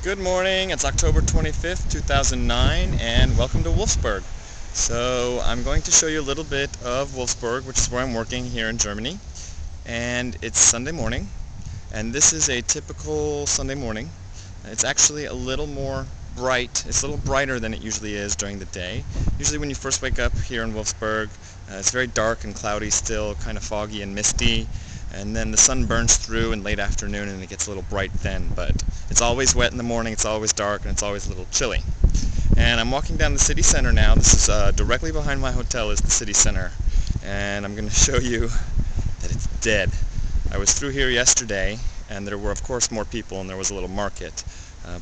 Good morning, it's October 25th, 2009, and welcome to Wolfsburg. So I'm going to show you a little bit of Wolfsburg, which is where I'm working here in Germany. And it's Sunday morning, and this is a typical Sunday morning. It's actually a little more bright. It's a little brighter than it usually is during the day. Usually when you first wake up here in Wolfsburg, it's very dark and cloudy still, kind of foggy and misty. And then the sun burns through in late afternoon and it gets a little bright then, but it's always wet in the morning, it's always dark, and it's always a little chilly. And I'm walking down the city center now. This is directly behind my hotel is the city center, and I'm going to show you that it's dead. I was through here yesterday, and there were of course more people, and there was a little market,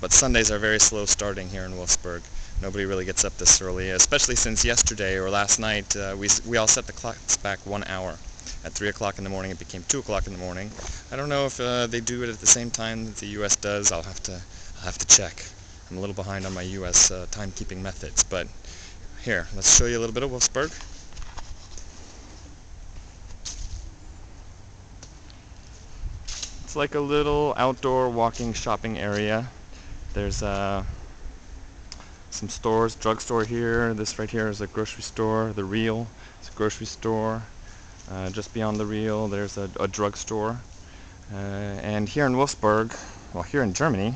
but Sundays are very slow starting here in Wolfsburg. Nobody really gets up this early, especially since yesterday or last night we all set the clocks back 1 hour. At 3 o'clock in the morning, it became 2 o'clock in the morning. I don't know if they do it at the same time that the U.S. does. I'll have to check. I'm a little behind on my U.S. timekeeping methods, but here, let's show you a little bit of Wolfsburg. It's like a little outdoor walking shopping area. There's some stores, drugstore here. This right here is a grocery store. The Real is a grocery store. Just beyond the Real, there's a drugstore. And here in Wolfsburg, well, here in Germany,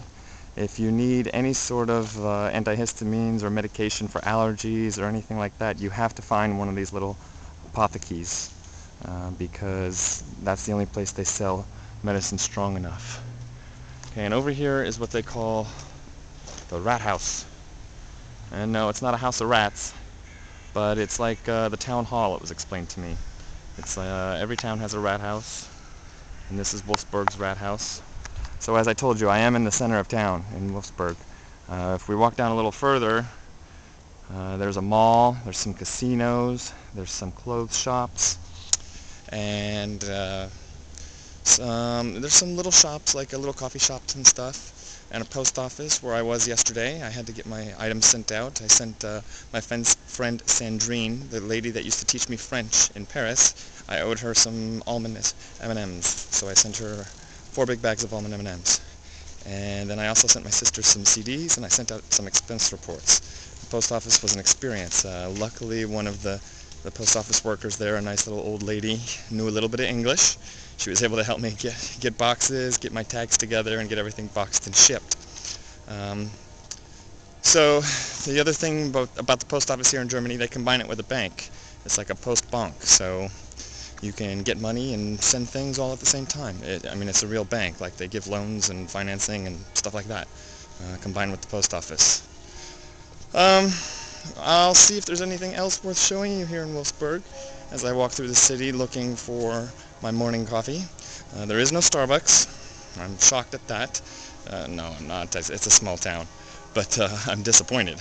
if you need any sort of antihistamines or medication for allergies or anything like that, you have to find one of these little apotheques because that's the only place they sell medicine strong enough. Okay, and over here is what they call the rat house. And no, it's not a house of rats, but it's like the town hall, it was explained to me. It's every town has a rat house, and this is Wolfsburg's rat house. So as I told you, I am in the center of town in Wolfsburg. If we walk down a little further, there's a mall, there's some casinos, there's some clothes shops, and there's some little shops, like a little coffee shops and stuff, and a post office where I was yesterday. I had to get my items sent out. I sent my friend Sandrine, the lady that used to teach me French in Paris. I owed her some almond M&Ms, so I sent her 4 big bags of almond M&Ms. And then I also sent my sister some CDs, and I sent out some expense reports. The post office was an experience. Luckily, one of the post office workers there, a nice little old lady, knew a little bit of English. She was able to help me get boxes, get my tags together, and get everything boxed and shipped. So the other thing about the post office here in Germany, they combine it with a bank. It's like a Postbank, so you can get money and send things all at the same time. I mean, it's a real bank, like they give loans and financing and stuff like that, combined with the post office. I'll see if there's anything else worth showing you here in Wolfsburg as I walk through the city looking for my morning coffee. There is no Starbucks. I'm shocked at that. No, I'm not. It's a small town, but I'm disappointed.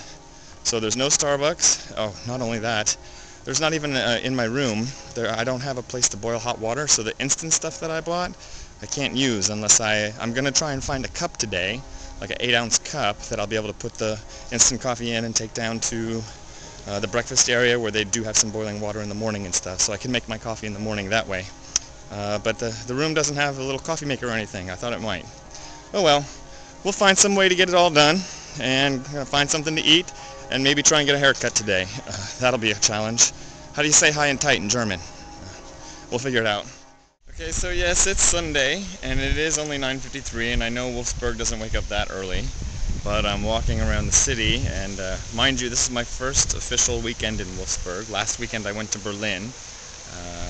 So there's no Starbucks. Oh, not only that, there's not even in my room. I don't have a place to boil hot water, so the instant stuff that I bought, I can't use unless I'm going to try and find a cup today, like an 8-ounce cup that I'll be able to put the instant coffee in and take down to the breakfast area where they do have some boiling water in the morning and stuff, so I can make my coffee in the morning that way. But the room doesn't have a little coffee maker or anything. I thought it might. Oh well, we'll find some way to get it all done and find something to eat and maybe try and get a haircut today. That'll be a challenge. How do you say high and tight in German? We'll figure it out. Okay, so yes, it's Sunday, and it is only 9:53, and I know Wolfsburg doesn't wake up that early, but I'm walking around the city, and mind you, this is my first official weekend in Wolfsburg. Last weekend I went to Berlin,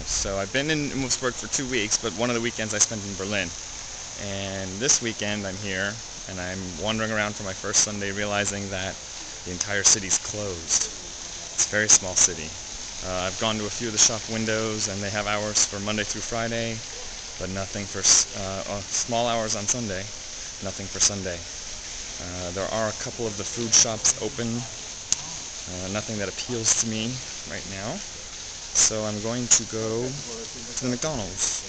so I've been in Wolfsburg for 2 weeks, but one of the weekends I spent in Berlin. And this weekend I'm here, and I'm wandering around for my first Sunday realizing that the entire city's closed. It's a very small city. I've gone to a few of the shop windows, and they have hours for Monday through Friday, but nothing for small hours on Sunday, nothing for Sunday. There are a couple of the food shops open, nothing that appeals to me right now. So I'm going to go to the McDonald's,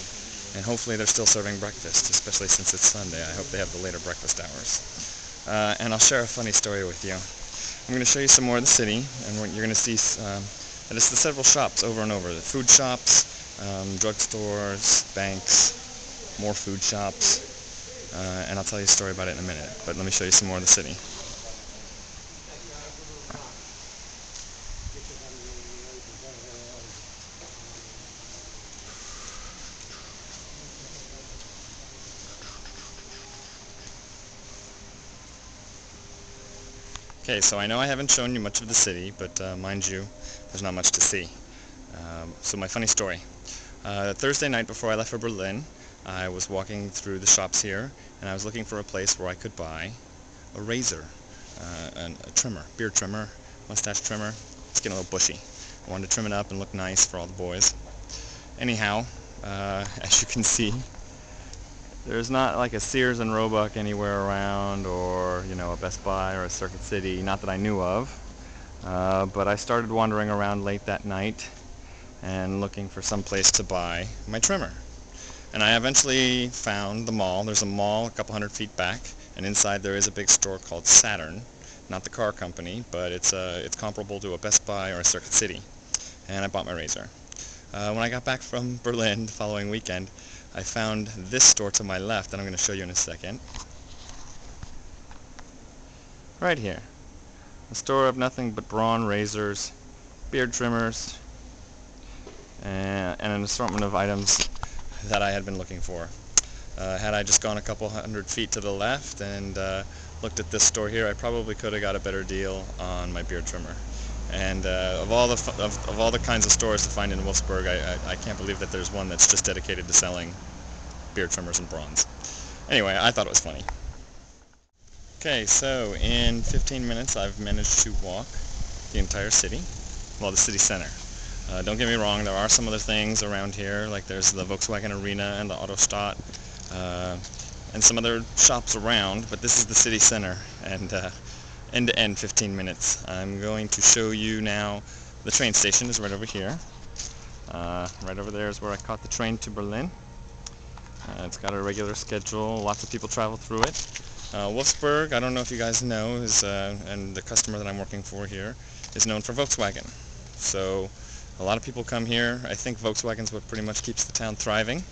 and hopefully they're still serving breakfast, especially since it's Sunday. I hope they have the later breakfast hours. And I'll share a funny story with you. I'm going to show you some more of the city, and what you're going to see it's the several shops over and over. The food shops, drugstores, banks, more food shops. and I'll tell you a story about it in a minute. But let me show you some more of the city. Okay, so I know I haven't shown you much of the city, but mind you, there's not much to see. So my funny story. Thursday night before I left for Berlin, I was walking through the shops here, and I was looking for a place where I could buy a razor, a trimmer, beard trimmer, mustache trimmer. It's getting a little bushy. I wanted to trim it up and look nice for all the boys. Anyhow, as you can see, there's not like a Sears and Roebuck anywhere around, or a Best Buy or a Circuit City, not that I knew of. But I started wandering around late that night and looking for some place to buy my trimmer. And I eventually found the mall. There's a mall a couple hundred feet back, and inside there is a big store called Saturn. Not the car company, but it's comparable to a Best Buy or a Circuit City. And I bought my razor. When I got back from Berlin the following weekend, I found this store to my left that I'm going to show you in a second. Right here. A store of nothing but brawn razors, beard trimmers, and an assortment of items that I had been looking for. Had I just gone a couple hundred feet to the left and looked at this store here, I probably could have got a better deal on my beard trimmer. And of all the kinds of stores to find in Wolfsburg, I can't believe that there's one that's just dedicated to selling beard trimmers and bronze. Anyway, I thought it was funny. Okay, so in 15 minutes I've managed to walk the entire city, well, the city center. Don't get me wrong, there are some other things around here, like there's the Volkswagen Arena and the Autostadt, and some other shops around, but this is the city center, and end to end 15 minutes. I'm going to show you now. The train station is right over here. Right over there is where I caught the train to Berlin. It's got a regular schedule, lots of people travel through it. Wolfsburg, I don't know if you guys know, and the customer that I'm working for here is known for Volkswagen. So a lot of people come here. I think Volkswagen's what pretty much keeps the town thriving.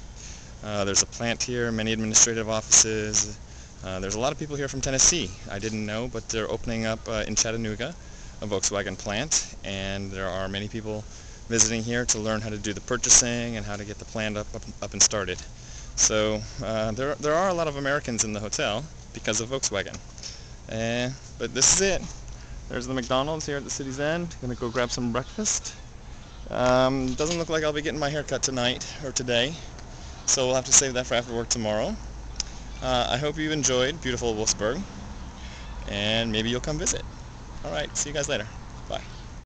There's a plant here, many administrative offices. There's a lot of people here from Tennessee. I didn't know, but they're opening up in Chattanooga a Volkswagen plant, and there are many people visiting here to learn how to do the purchasing and how to get the plant up and started. So there are a lot of Americans in the hotel because of Volkswagen. But this is it. There's the McDonald's here at the city's end. Gonna go grab some breakfast. Doesn't look like I'll be getting my hair cut tonight or today, so we'll have to save that for after work tomorrow. I hope you enjoyed beautiful Wolfsburg, and maybe you'll come visit. Alright, see you guys later. Bye.